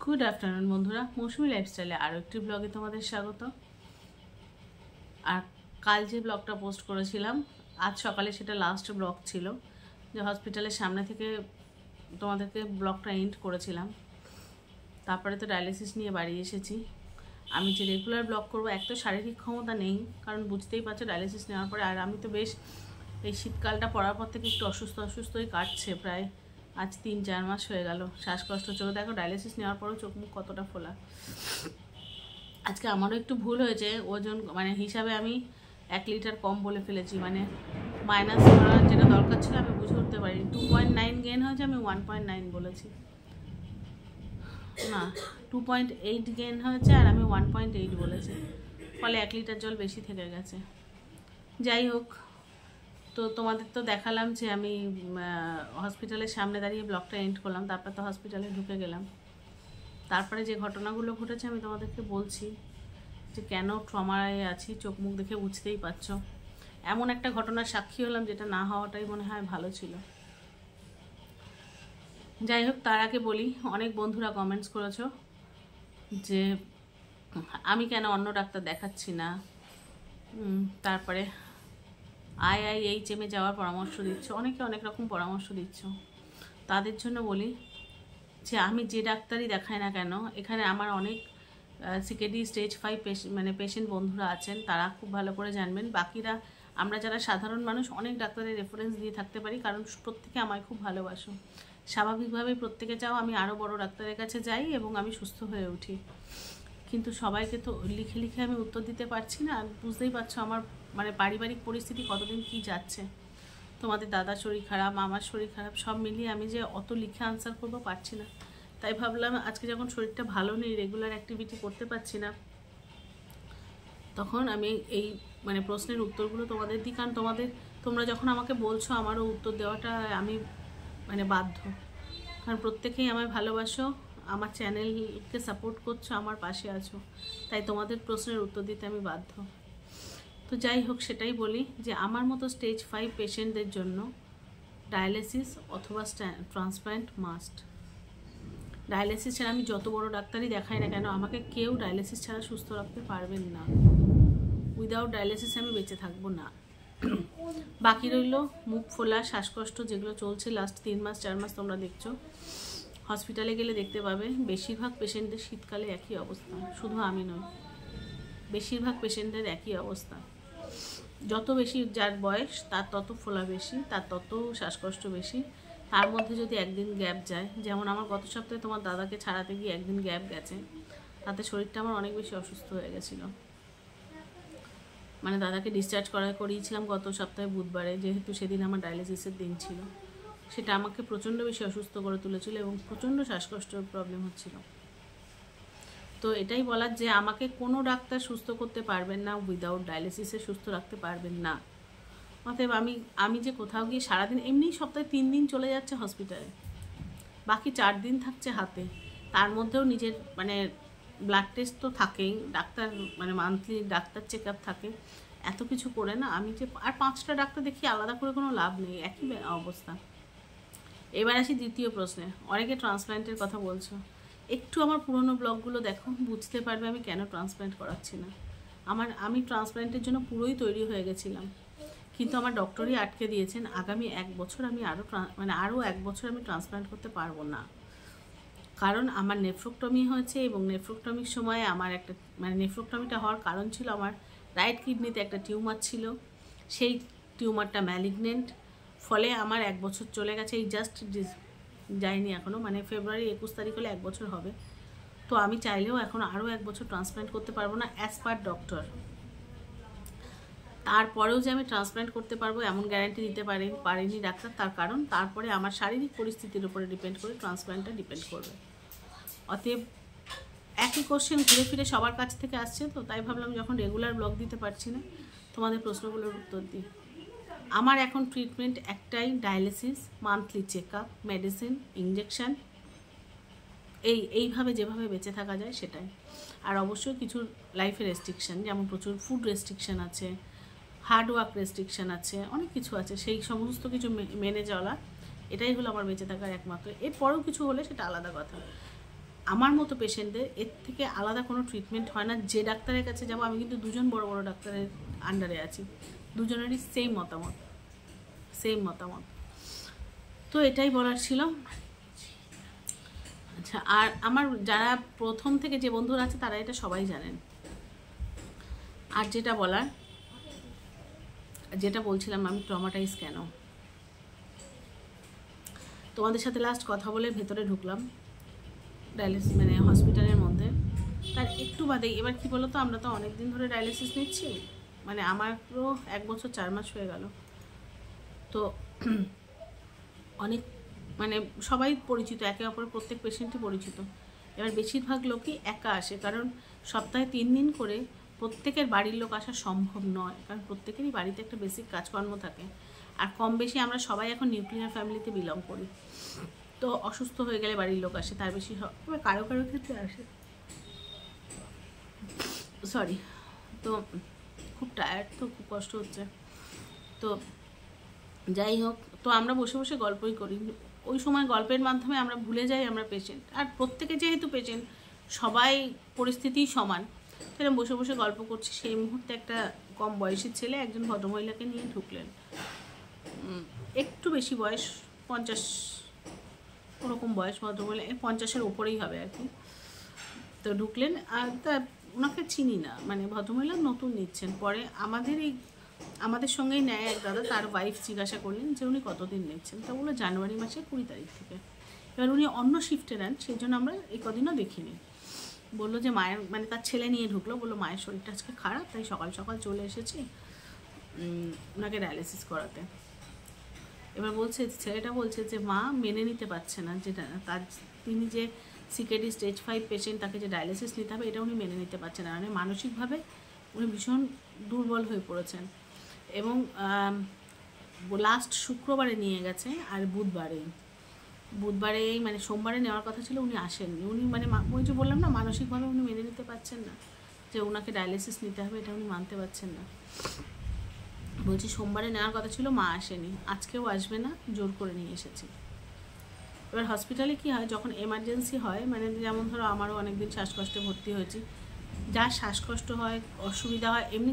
Good afternoon বন্ধুরা, মৌসুমি লাইফস্টাইলে আরও একটি ব্লগে তোমাদের স্বাগত। আর কাল যে ব্লগটা পোস্ট করেছিলাম, আজ সকালে সেটা লাস্ট ব্লগ ছিল, যে হসপিটালের সামনে থেকে তোমাদেরকে ব্লগটা এন্ড করেছিলাম। তারপরে তো ডায়ালিসিস নিয়ে বাড়ি এসেছি। আমি যে রেগুলার ব্লগ করবো, এক তো শারীরিক ক্ষমতা নেই, কারণ বুঝতেই পারছো ডায়ালিসিস নেওয়ার পরে। আর আমি তো বেশ এই শীতকালটা পড়ার পর থেকে একটু অসুস্থই কাটছে, প্রায় আজ 3-4 মাস হয়ে গেল। শ্বাসকষ্ট চোখ, দেখো ডায়ালিসিস নেওয়ার পরেও চোখ মুখ কতটা ফোলা। আজকে আমারও একটু ভুল হয়েছে, ওজন মানে হিসাবে আমি 1 লিটার কম বলে ফেলেছি, মানে মাইনাস করার যেটা দরকার ছিল আমি বুঝে উঠতে পারি। 2.9 গেন হয়েছে, আমি 1.9 বলেছি, না 2.8 গেন হয়েছে আর আমি 1.8 বলেছি, ফলে 1 লিটার জল বেশি থেকে গেছে। যাই হোক, তো তোমাদের তো দেখালাম যে আমি হসপিটালের সামনে দাঁড়িয়ে ব্লগটা এন্ড করলাম। তারপর তো হসপিটালে ঢুকে গেলাম। তারপরে যে ঘটনাগুলো ঘটেছে আমি তোমাদেরকে বলছি, যে কেন ট্রমায় আছি, চোখ মুখ দেখে বুঝতেই পারছো। এমন একটা ঘটনার সাক্ষী হলাম যেটা না হওয়াটাই মনে হয় ভালো ছিল। যাই হোক, তার আগে বলি, অনেক বন্ধুরা কমেন্টস করেছো যে আমি কেন অন্য ডাক্তার দেখাচ্ছি না, তারপরে IIHM-এ যাওয়ার পরামর্শ দিচ্ছ, অনেকে অনেক রকম পরামর্শ দিচ্ছ। তাদের জন্য বলি যে আমি যে ডাক্তারই দেখাই না কেন, এখানে আমার অনেক CKD স্টেজ 5 পেশেন্ট বন্ধুরা আছেন, তারা খুব ভালো করে জানবেন। বাকিরা আমরা যারা সাধারণ মানুষ অনেক ডাক্তারের রেফারেন্স দিয়ে থাকতে পারি, কারণ প্রত্যেকে আমায় খুব ভালোবাসো। স্বাভাবিকভাবেই প্রত্যেকে চাও আমি আরও বড় ডাক্তারের কাছে যাই এবং আমি সুস্থ হয়ে উঠি, কিন্তু সবাইকে তো লিখে লিখে আমি উত্তর দিতে পারছি না। বুঝতেই পারছো আমার মানে পারিবারিক পরিস্থিতি কতদিন কি যাচ্ছে। তোমাদের দাদার শরীর খারাপ, আমার শরীর খারাপ, সব মিলিয়ে আমি যে অত লিখে আনসার করবো পারছি না। তাই ভাবলাম আজকে যখন শরীরটা ভালো নেই, রেগুলার অ্যাক্টিভিটি করতে পারছি না, তখন আমি এই মানে প্রশ্নের উত্তরগুলো তোমাদের দিই। কারণ তোমরা যখন আমাকে বলছো, আমারও উত্তর দেওয়াটা আমি মানে বাধ্য, কারণ প্রত্যেকেই আমায় ভালোবাসো, আমার চ্যানেলকে সাপোর্ট করছো, আমার পাশে আছো, তাই তোমাদের প্রশ্নের উত্তর দিতে আমি বাধ্য। তো যাই হোক, সেটাই বলি যে আমার মতো স্টেজ 5 পেশেন্টদের জন্য ডায়ালিসিস অথবা ট্রান্সপ্ল্যান্ট মাস্ট। ডায়ালিসিস ছাড়া আমি যত বড় ডাক্তারই দেখাই না কেন, আমাকে কেউ ডায়ালিসিস ছাড়া সুস্থ রাখতে পারবেন না। উইদাউট ডায়ালিসিস আমি বেঁচে থাকবো না। বাকি রইল মুখ ফোলা, শ্বাসকষ্ট, যেগুলো চলছে লাস্ট 3 মাস 4 মাস, তোমরা দেখছো। হসপিটালে গেলে দেখতে পাবে বেশিরভাগ পেশেন্টের শীতকালে একই অবস্থা, শুধু আমি নই, বেশিরভাগ পেশেন্টের একই অবস্থা। যত বেশি যার বয়স, তার তত ফোলা বেশি, তার তত শ্বাসকষ্ট বেশি। তার মধ্যে যদি একদিন গ্যাপ যায়, যেমন আমার গত সপ্তাহে তোমার দাদাকে ছাড়াতে গিয়ে একদিন গ্যাপ গেছে, তাতে শরীরটা আমার অনেক বেশি অসুস্থ হয়ে গেছিলো। মানে দাদাকে ডিসচার্জ করিয়েছিলাম গত সপ্তাহে বুধবারে, যেহেতু সেদিন আমার ডায়ালিসিসের দিন ছিল। সেটা আমাকে প্রচণ্ড বেশি অসুস্থ করে তুলেছিল এবং প্রচণ্ড শ্বাসকষ্টের প্রবলেম হচ্ছিল। তো এটাই বলার যে আমাকে কোনো ডাক্তার সুস্থ করতে পারবেন না, উইদাউট ডায়ালিসিসে সুস্থ রাখতে পারবেন না। অতএব আমি যে কোথাও গিয়ে সারাদিন, এমনি সপ্তাহে 3 দিন চলে যাচ্ছে হসপিটালে, বাকি 4 দিন থাকছে হাতে, তার মধ্যেও নিজের মানে ব্লাড টেস্ট তো থাকেই, ডাক্তার মানে মান্থলি ডাক্তার চেক আপ থাকে, এত কিছু করে না আমি যে আর 5টা ডাক্তার দেখি, আলাদা করে কোনো লাভ নেই, একই অবস্থা। এবার আসি দ্বিতীয় প্রশ্নে। অনেকে ট্রান্সপ্ল্যান্টের কথা বলছো, একটু আমার পুরনো ব্লগগুলো দেখো, বুঝতে পারবে আমি কেন ট্রান্সপ্ল্যান্ট করাচ্ছি না। আমি ট্রান্সপ্ল্যান্টের জন্য পুরোই তৈরি হয়ে গেছিলাম, কিন্তু আমার ডক্টরই আটকে দিয়েছেন, আগামী 1 বছর আমি আরও 1 বছর আমি ট্রান্সপ্ল্যান্ট করতে পারবো না। কারণ আমার নেফ্রোক্টমি হয়েছে এবং নেফ্রোক্টমির সময় আমার একটা মানে নেফ্রোক্টমিটা হওয়ার কারণ ছিল আমার রাইট কিডনিতে একটা টিউমার ছিল, সেই টিউমারটা ম্যালিগনেন্ট, ফলে আমার 1 বছর চলে গেছে। এই জাস্ট যায়নি এখনও, মানে ফেব্রুয়ারি 21 তারিখ হলে 1 বছর হবে। তো আমি চাইলেও এখন আরও 1 বছর ট্রান্সপ্ল্যান্ট করতে পারবো না অ্যাজ পার ডক্টর। তারপরেও যে আমি ট্রান্সপ্ল্যান্ট করতে পারবো এমন গ্যারান্টি দিতে পারেনি ডাক্তার, তার কারণ তারপরে আমার শারীরিক পরিস্থিতির উপরে ডিপেন্ড করে ট্রান্সপ্ল্যান্টটা ডিপেন্ড করবে। অতএব একই কোশ্চেন ঘুরে ফিরে সবার কাছ থেকে আসছে, তো তাই ভাবলাম যখন রেগুলার ব্লগ দিতে পারছি না, তোমাদের প্রশ্নগুলোর উত্তর দিই। আমার এখন ট্রিটমেন্ট একটাই, dialysis, monthly check up, medicine, injection, এইভাবে যেভাবে বেঁচে থাকা যায় সেটাই। আর অবশ্যই কিছু লাইফে রেস্ট্রিকশান, যেমন প্রচুর ফুড রেস্ট্রিকশান আছে, হার্ড ওয়ার্ক রেস্ট্রিকশান আছে, অনেক কিছু আছে, সেই সমস্ত কিছু মেনে চলা, এটাই হলো আমার বেঁচে থাকার একমাত্র। এরপরেও কিছু হলে সেটা আলাদা কথা। আমার মতো পেশেন্টদের এর থেকে আলাদা কোনো ট্রিটমেন্ট হয় না। যে ডাক্তারের কাছে যাবো, আমি কিন্তু দুজন বড় বড় ডাক্তারের আন্ডারে আছি, দুজনেরই সেম মতামত। তো এটাই বলার ছিল। আচ্ছা, আর আমার যারা প্রথম থেকে যে বন্ধুরা আছে তারা এটা সবাই জানেন। আর যেটা বলছিলাম আমি ট্রমাটাইজ কেন, তোমাদের সাথে লাস্ট কথা বলে ভেতরে ঢুকলাম ডায়ালিসিস মানে হসপিটালের মধ্যে, তার একটু বাদে এবার কি বলো তো, আমরা তো অনেক দিন ধরে ডায়ালিসিস নিচ্ছি, মানে আমারও 1 বছর 4 মাস হয়ে গেল। তো অনেক মানে সবাই পরিচিত, একে অপরের প্রত্যেক পেশেন্টই পরিচিত। এবার বেশিরভাগ লোকই একা আসে, কারণ সপ্তাহে 3 দিন করে প্রত্যেকের বাড়ির লোক আসা সম্ভব নয়, কারণ প্রত্যেকেরই বাড়িতে একটা বেসিক কাজকর্ম থাকে। আর কম বেশি আমরা সবাই এখন নিউক্লিয়ার ফ্যামিলিতে বিলং করি, তো অসুস্থ হয়ে গেলে বাড়ির লোক আসে, তার বেশি কারো ক্ষেত্রে আসে। সরি, তো খুব টায়ার্ড, তো খুব কষ্ট হচ্ছে। তো যাই হোক, তো আমরা বসে বসে গল্পই করি। ওই সময় গল্পের মাধ্যমে আমরা ভুলে যাই আমরা পেশেন্ট, আর প্রত্যেকে যেহেতু পেশেন্ট সবাই পরিস্থিতিই সমান, তাহলে বসে বসে গল্প করছি। সেই মুহূর্তে একটা কম বয়সী ছেলে একজন ভদ্রমহিলাকে নিয়ে ঢুকলেন, একটু বেশি বয়স, 50 ওরকম বয়স, ভদ্রমহিলা 50-এর ওপরেই হবে আর কি। তো ঢুকলেন, আর তা ওনাকে চিনি না, মানে ভদ্রমহিলা নতুন নিচ্ছেন। পরে আমাদের সঙ্গেই নেয় এক দাদা, তার ওয়াইফ জিজ্ঞাসা করলেন যে উনি কতদিন নিচ্ছেন, তা বললো জানুয়ারি মাসের 20 তারিখ থেকে। এবার উনি অন্য শিফটে নেন, সেই জন্য আমরা এই কদিনও দেখিনি। বললো যে মায়ের মানে তার ছেলে নিয়ে ঢুকলো, বললো মায়ের শরীরটা আজকে খারাপ, তাই সকাল সকাল চলে এসেছি ওনাকে ডায়ালিসিস করাতে। এবার ছেলেটা বলছে যে মা মেনে নিতে পারছে না, যেটা তিনি যে সিকেডি স্টেজ 5 পেশেন্ট, তাকে যে ডায়ালিসিস নিতে হবে এটা উনি মেনে নিতে পারছেন না, মানে মানসিকভাবে উনি ভীষণ দুর্বল হয়ে পড়েছেন। এবং লাস্ট শুক্রবারে নিয়ে গেছে, আর বুধবারেই মানে সোমবারে নেওয়ার কথা ছিল, উনি আসেননি। উনি মানে ওই যে বললাম না, মানসিকভাবে উনি মেনে নিতে পারছেন না যে ওনাকে ডায়ালিসিস নিতে হবে, এটা উনি মানতে পারছেন না। বলছি সোমবারে নেওয়ার কথা ছিল, মা আসেনি, আজকেও আসবে না, জোর করে নিয়ে এসেছি। এবার হসপিটালে কি হয়, যখন এমার্জেন্সি হয়, মানে যেমন ধরো আমারও অনেকদিন শ্বাসকষ্টে ভর্তি হয়েছি, যার শ্বাসকষ্ট হয়, অসুবিধা হয়, এমনি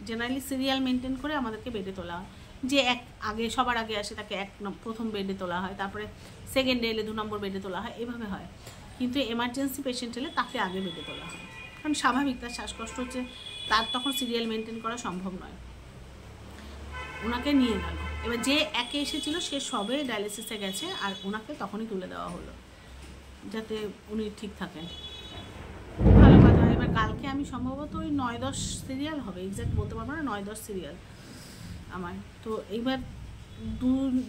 জেনারেলি সিরিয়াল মেনটেন করে আমাদেরকে বেডে তোলা হয়। যে সবার আগে আসে তাকে প্রথম বেডে তোলা হয়, তারপরে সেকেন্ডে এলে 2 নম্বর বেডে তোলা হয়, এভাবে হয়। কিন্তু এমার্জেন্সি পেশেন্ট এলে তাকে আগে বেডে তোলা হয়, কারণ স্বাভাবিক তার শ্বাসকষ্ট হচ্ছে, তার তখন সিরিয়াল মেনটেন করা সম্ভব নয়। ওনাকে নিয়ে গেল, এবার যে একে এসেছিল সে সবে ডায়ালিসিসে গেছে, আর ওনাকে তখনই তুলে দেওয়া হলো যাতে উনি ঠিক থাকেন। ভালো কথা। এবার কালকে আমি সম্ভবত ওই 9-10 সিরিয়াল হবে, এক্স্যাক্ট বলতে পারবো না, 9-10 সিরিয়াল আমার। তো এইবার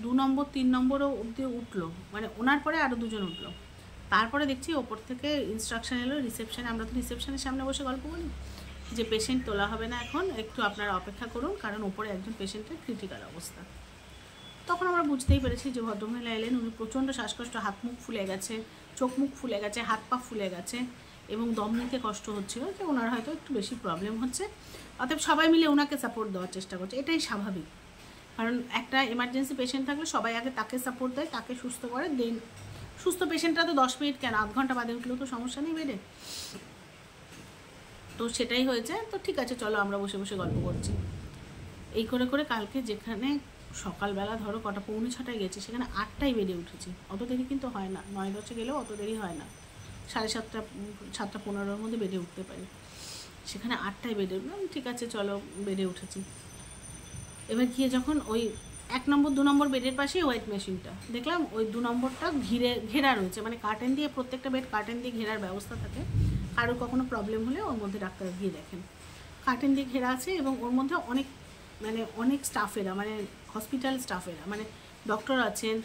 2 নম্বর 3 নম্বরও অবধি উঠলো, মানে ওনার পরে আরও 2 জন উঠলো। তারপরে দেখছি ওপর থেকে ইনস্ট্রাকশন এলো রিসেপশনে, আমরা তো রিসেপশনের সামনে বসে গল্প করি, যে পেশেন্ট তোলা হবে না এখন, একটু আপনারা অপেক্ষা করুন, কারণ ওপরে একজন পেশেন্টের ক্রিটিক্যাল অবস্থা। তখন আমরা বুঝতেই পেরেছি যে ভদ্রমহিলা এলেন, উনি প্রচণ্ড শ্বাসকষ্ট, হাত মুখ ফুলে গেছে, চোখ মুখ ফুলে গেছে, হাত পা ফুলে গেছে, এবং দম নিতে কষ্ট হচ্ছিল, যে ওনার হয়তো একটু বেশি প্রবলেম হচ্ছে। অতএব সবাই মিলে ওনাকে সাপোর্ট দেওয়ার চেষ্টা করছে, এটাই স্বাভাবিক, কারণ একটা এমার্জেন্সি পেশেন্ট থাকলে সবাই আগে তাকে সাপোর্ট দেয়, তাকে সুস্থ করে দেন। সুস্থ পেশেন্টরা তো 10 মিনিট কেন, 1/2 ঘন্টা বাদে উঠলেও তো সমস্যা নেই বেডে। তো সেটাই হয়েছে। তো ঠিক আছে, চলো আমরা বসে বসে গল্প করছি। এই করে করে কালকে যেখানে সকালবেলা ধরো 5:45 গেছি, সেখানে 8টায় বেডে উঠেছি। অত দেরি কিন্তু হয় না, 9-10 গেলেও অত দেরি হয় না, 7:30 7:15-র মধ্যে বেডে উঠতে পারি। সেখানে 8টায় বেডে উঠলাম, ঠিক আছে চলো বেডে উঠেছি। এবার গিয়ে যখন ওই 1 নম্বর 2 নম্বর বেডের পাশেই ওয়েট মেশিনটা দেখলাম, ওই 2 নম্বরটা ঘেরা রয়েছে, মানে কার্টেন দিয়ে, প্রত্যেকটা বেড কার্টেন দিয়ে ঘেরার ব্যবস্থা থাকে। কারোর কখনো প্রবলেম হলে ওর মধ্যে ডাক্তার গিয়ে দেখেন, কার্টেন দিয়ে ঘেরা আছে, এবং ওর মধ্যে অনেক স্টাফেরা, মানে হসপিটাল স্টাফেরা, মানে ডক্টর আছেন,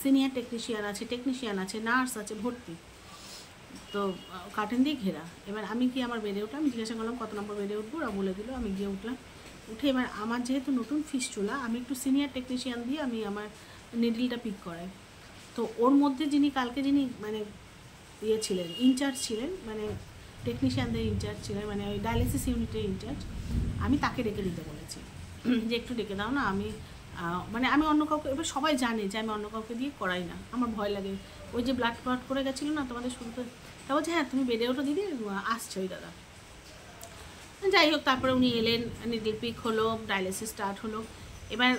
সিনিয়র টেকনিশিয়ান আছে, নার্স আছে, ভর্তি। তো কার্টেন দিয়ে ঘেরা। এবার আমি কি আমার বেডে উঠলাম, জিজ্ঞাসা করলাম কত নম্বর বেডে উঠবো, ওরা বলে দিল, আমি গিয়ে উঠলাম। উঠে এবার আমার যেহেতু নতুন ফিস্টুলা, আমি একটু সিনিয়র টেকনিশিয়ান দিয়ে আমি আমার নিডলটা পিক করাই। তো ওর মধ্যে কালকে যিনি মানে ছিলেন, ইনচার্জ ছিলেন, মানে টেকনিশিয়ানদের ইনচার্জ ছিলেন, মানে ওই ডায়ালিসিস ইউনিটের ইনচার্জ, আমি তাকে ডেকে দিতে বলেছি যে একটু ডেকে দাও না, আমি অন্য কাউকে, এবার সবাই জানে যে আমি অন্য কাউকে দিয়ে করাই না, আমার ভয় লাগে, ওই যে ব্লাড ক্লট করে গেছিলো না তোমাদের শুরুতে, তা বলছে হ্যাঁ তুমি বেডে ওঠো দিদি, আসছে ওই দাদা। যাই হোক, তারপরে উনি এলেন, নিডল পিক হলো, ডায়ালিসিস স্টার্ট হলো। এবার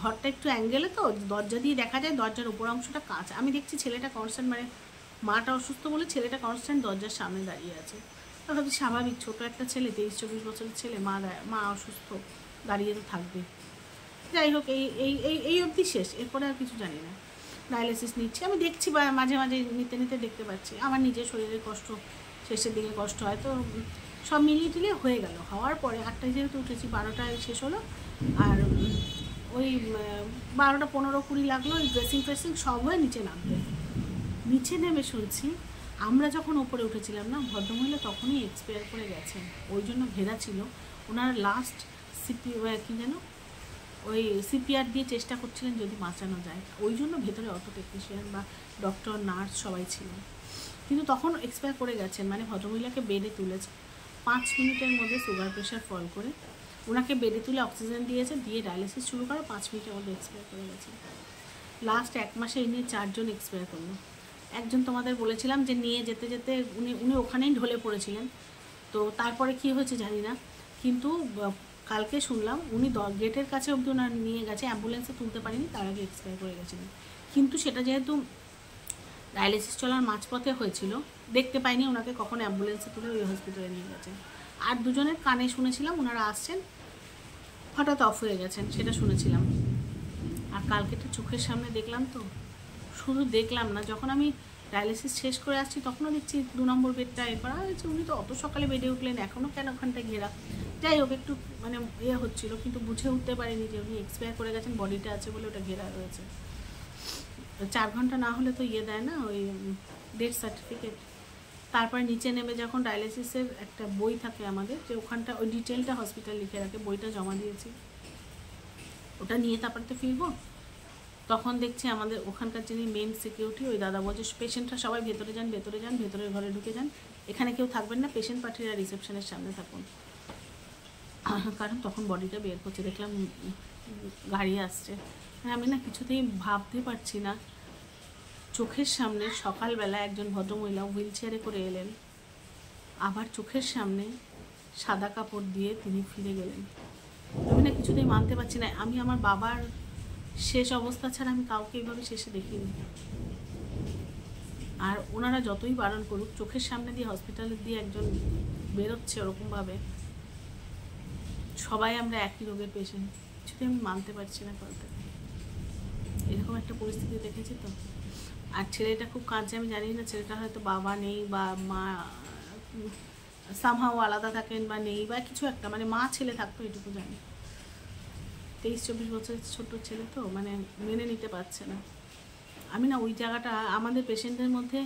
ঘরটা একটু অ্যাঙ্গেলে তো, দরজা দিয়ে দেখা যায়, দরজার উপর অংশটা কাঁচ। আমি দেখছি ছেলেটা কনস্ট্যান্ট, মানে মাটা অসুস্থ বলে ছেলেটা কনস্ট্যান্ট দরজার সামনে দাঁড়িয়ে আছে। তো ভাবছি স্বাভাবিক, ছোটো একটা ছেলে, 23-24 বছরের ছেলে, মা অসুস্থ, দাঁড়িয়ে তো থাকবে। যাই হোক, এই এই এই এই অবধি শেষ, এরপরে আর কিছু জানি না। ডায়ালিসিস নিচ্ছি, আমি দেখছি বা মাঝে মাঝে নিতে নিতে দেখতে পাচ্ছি আমার নিজের শরীরের কষ্ট, শেষের দিকে কষ্ট হয়। তো সব মিলিয়ে টিলিয়ে হয়ে গেল। হওয়ার পরে 8টায় যেহেতু উঠেছি, 12টায় শেষ হলো। আর ওই 12টা 15-20 লাগলো ওই ড্রেসিং ফ্রেসিং সব হয়ে নিচে নামবে। নিচে নেমে শুনছি আমরা যখন ওপরে উঠেছিলাম না, ভদ্রমহিলা তখনই এক্সপায়ার করে গেছেন। ওই জন্য ঘেরা ছিল, ওনার লাস্ট কী যেন ওই সিপিআর দিয়ে চেষ্টা করছিলেন যদি বাঁচানো যায়, ওই জন্য ভেতরে অত টেকনিশিয়ান বা ডক্টর নার্স সবাই ছিলেন। কিন্তু তখন এক্সপায়ার করে গেছেন, মানে ভদ্রমহিলাকে বেডে তুলেছে 5 মিনিটের মধ্যে সুগার প্রেশার ফল করে, ওনাকে বেডে তুলে অক্সিজেন দিয়েছে, দিয়ে ডায়ালিসিস শুরু করে 5 মিনিটের মধ্যে এক্সপায়ার করে গেছে। লাস্ট 1 মাসে এই নিয়ে 4 জন এক্সপায়ার করলো। একজন তোমাদের বলেছিলাম যে নিয়ে যেতে যেতে উনি ওখানেই ঢলে পড়েছিলেন। তো তারপরে কী হয়েছে জানি না, কিন্তু কালকে শুনলাম উনি গেটের কাছে অবধি ওনার নিয়ে গেছে, অ্যাম্বুলেন্সে তুলতে পারেনি, তার আগে এক্সপায়ার করে গেছিলেন। কিন্তু সেটা যেহেতু ডায়ালিসিস চলার মাঝপথে হয়েছিল, দেখতে পাইনি ওনাকে কখন অ্যাম্বুলেন্সে তুলে ওই হসপিটালে নিয়ে গেছেন। আর দুজনের কানে শুনেছিলাম ওনারা আসছেন, হঠাৎ অফ হয়ে গেছেন, সেটা শুনেছিলাম। আর কালকে তো চোখের সামনে দেখলাম। তো শুধু দেখলাম না, যখন আমি ডায়ালিসিস শেষ করে আসছি তখনও দেখছি 2 নম্বর বেডটা করা হয়েছে। উনি তো অত সকালে বেডে উঠলেন, এখনও কেন ওখানটায় ঘেরা। যাই হোক, একটু মানে হচ্ছিলো, কিন্তু বুঝে উঠতে পারিনি যে উনি এক্সপায়ার করে গেছেন, বডিটা আছে বলে ওটা ঘেরা রয়েছে। 4 ঘন্টা না হলে তো দেয় না ওই ডেথ সার্টিফিকেট। তারপরে নিচে নেমে যখন ডায়ালিসিসের একটা বই থাকে আমাদের, যে ওখানটা ওই ডিটেলটা হসপিটাল লিখে রাখে, বইটা জমা দিয়েছি, ওটা নিয়ে তারপরে তো ফিরবো। তখন দেখছি আমাদের ওখানকার যিনি মেন সিকিউরিটি, ওই দাদা বলছে পেশেন্টরা সবাই ভেতরে যান, ভেতরের ঘরে ঢুকে যান, এখানে কেউ থাকবেন না, পেশেন্ট পার্টিরা রিসেপশনের সামনে থাকুন। কারণ তখন বডিটা বের করছে, দেখলাম গাড়ি আসছে। আমি না কিছুতেই ভাবতে পারছি না, চোখের সামনে সকালবেলা একজন ভদ্রমহিলা হুইল চেয়ারে করে এলেন, আবার চোখের সামনে সাদা কাপড় দিয়ে তিনি ফিরে গেলেন। আমি না কিছুতেই মানতে পারছি না। আমি আমার বাবার শেষ অবস্থা ছাড়া আমি কাউকে এইভাবে শেষে দেখিনি। আর ওনারা যতই বারণ করুক, চোখের সামনে দিয়ে হসপিটালে দিয়ে একজন বেরোচ্ছে ওরকমভাবে, সবাই আমরা একই রোগের পেশেন্ট, কিছুতেই আমি মানতে পারছি না বলতে। এরকম একটা পরিস্থিতি দেখেছি তো। আর ছেলেটা খুব কাঁদছে, আমি জানি না ছেলেটা হয়তো বাবা নেই বা মা সামহাও আলাদা থাকেন বা নেই বা কিছু একটা, মানে মা ছেলে থাকতো এটুকু জানি। 23-24 বছরের ছোট ছেলে তো, মানে মেনে নিতে পারছে না। আমি না ওই জায়গাটা, আমাদের পেশেন্টদের মধ্যে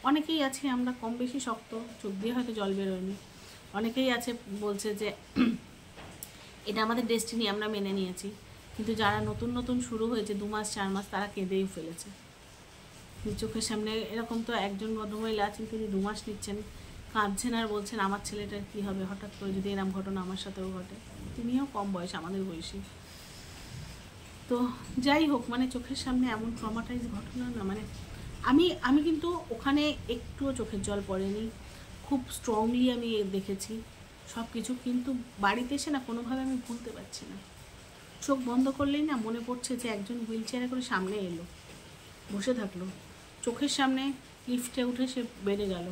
অনেকেই আছে আমরা কম বেশি শক্ত, চোখ দিয়ে হয়তো জল বেরোয়নি, অনেকেই আছে বলছে যে এটা আমাদের ডেস্টিনি, আমরা মেনে নিয়েছি। কিন্তু যারা নতুন নতুন শুরু হয়েছে 2 মাস 4 মাস, তারা কেঁদেই ফেলেছে। চোখের সামনে এরকম তো একজন ভদ্রমহিলা আছেন, তিনি 2 মাস নিচ্ছেন, কাঁদছেন আর বলছেন আমার ছেলেটার কী হবে হঠাৎ করে যদি এরকম ঘটনা আমার সাথেও ঘটে। তিনিও কম বয়স, আমাদের বয়সী। তো যাই হোক, মানে চোখের সামনে এমন ট্রমাটাইজ ঘটনা না, মানে আমি কিন্তু ওখানে একটুও চোখের জল পড়েনি, খুব স্ট্রংলি আমি দেখেছি সব কিছু। কিন্তু বাড়িতে এসে না কোনোভাবে আমি ভুলতে পারছি না। চোখ বন্ধ করলেই না মনে পড়ছে যে একজন হুইল চেয়ারে করে সামনে এলো, বসে থাকলো, চোখের সামনে লিফটে উঠে সে বেডে গেল।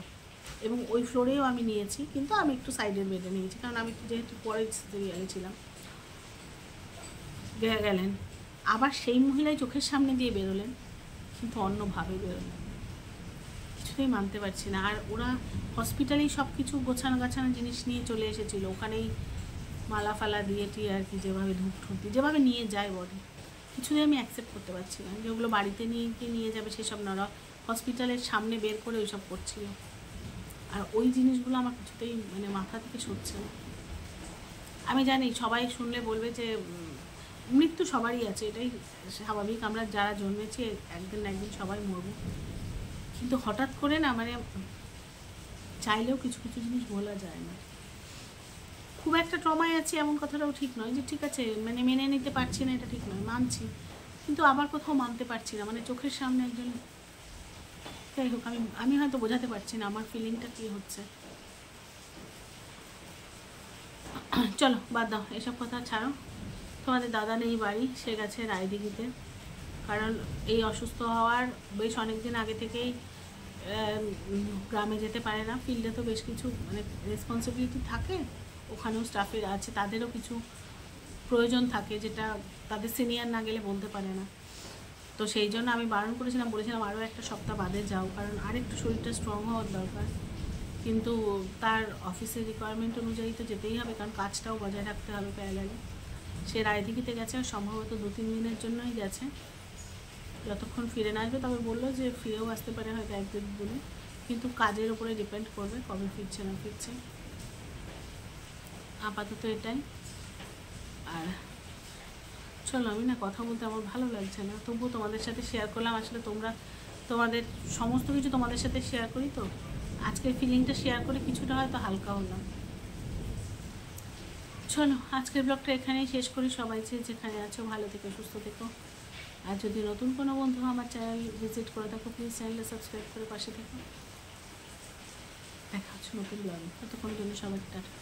এবং ওই ফ্লোরেও আমি নিয়েছি, কিন্তু আমি একটু সাইডের বেডে নিয়েছি, কারণ আমি যেহেতু পরের সিরিয়ালে ছিলাম। গেলেন আবার সেই মহিলাই চোখের সামনে দিয়ে বেরোলেন, কিন্তু অন্যভাবে বেরোলেন, কিছুতেই মানতে পারছি না। আর ওরা হসপিটালেই সব কিছু গোছানো গাছানো জিনিস নিয়ে চলে এসেছিলো, ওখানেই মালা ফালা দিয়ে আর কি, যেভাবে ধূপ দিয়ে যেভাবে নিয়ে যায় বডি, কিছুতেই আমি অ্যাকসেপ্ট করতে পারছি না যে ওগুলো বাড়িতে নিয়ে যাবে সেসব না, ওরা হসপিটালের সামনে বের করে ওইসব করছিল। আর ওই জিনিসগুলো আমার কিছুতেই মানে মাথা থেকে সরছে না। আমি জানি সবাই শুনলে বলবে যে মৃত্যু সবারই আছে, এটাই স্বাভাবিক, আমরা যারা জন্মেছি একদিন না একদিন সবাই মরব। কিন্তু হঠাৎ করে না, মানে চাইলেও কিছু কিছু জিনিস বলা যায় না। খুব একটা ট্রমায় আছি এমন কথাটাও ঠিক নয়, যে ঠিক আছে মানে মেনে নিতে পারছি না এটা ঠিক নয়, মানছি, কিন্তু আবার কোথাও মানতে পারছি না। মানে চোখের সামনে একজন যাই হোক, আমি হয়তো বোঝাতে পারছি না আমার ফিলিংটা কী হচ্ছে। চলো বাদ দাও, এসব কথা ছাড়ো। তোমাদের দাদা নেই বাড়ি, সে গেছে রায়দিঘিতে। কারণ এই অসুস্থ হওয়ার বেশ অনেক দিন আগে থেকেই গ্রামে যেতে পারে না। ফিল্ডে তো বেশ কিছু মানে রেসপন্সিবিলিটি থাকে, ওখানেও স্টাফের আছে, তাদেরও কিছু প্রয়োজন থাকে যেটা তাদের সিনিয়র না গেলে বলতে পারে না। তো সেই জন্য আমি বারণ করেছিলাম, বলেছিলাম আরও একটা সপ্তাহ বাদে যাও, কারণ আরেকটু শরীরটা স্ট্রং হওয়ার দরকার। কিন্তু তার অফিসের রিকোয়ারমেন্ট অনুযায়ী তো যেতেই হবে, কারণ কাজটাও বজায় রাখতে হবে প্যারালালে। সে রায়দিঘিতে গেছে, সম্ভবত 2-3 দিনের জন্যই গেছে, যতক্ষণ ফিরে না আসবে। তবে বললো যে ফিরেও আসতে পারে হয়তো 1-2 দিনে, কিন্তু কাজের উপরে ডিপেন্ড করবে কবে ফিরছে না ফিরছে। আপাতত এটাই। আর চলো, আমি না কথা বলতে আমার ভালো লাগছে না, তবুও তোমাদের সাথে শেয়ার করলাম। আসলে তোমাদের সমস্ত কিছু তোমাদের সাথে শেয়ার করি, তো আজকের ফিলিংটা শেয়ার করে কিছুটা হয়তো হালকা হলাম। চলো আজকের ব্লগটা এখানেই শেষ করি। সবাই যেখানে আছো ভালো থেকো, সুস্থ থেকো। আর যদি নতুন কোনো বন্ধু আমার চ্যানেল ভিজিট করে থাকো, প্লিজ চ্যানেলটা সাবস্ক্রাইব করে পাশে থেকো। দেখা হচ্ছে নতুন ব্লগে, ততক্ষণ জন্য সবাই টাটা।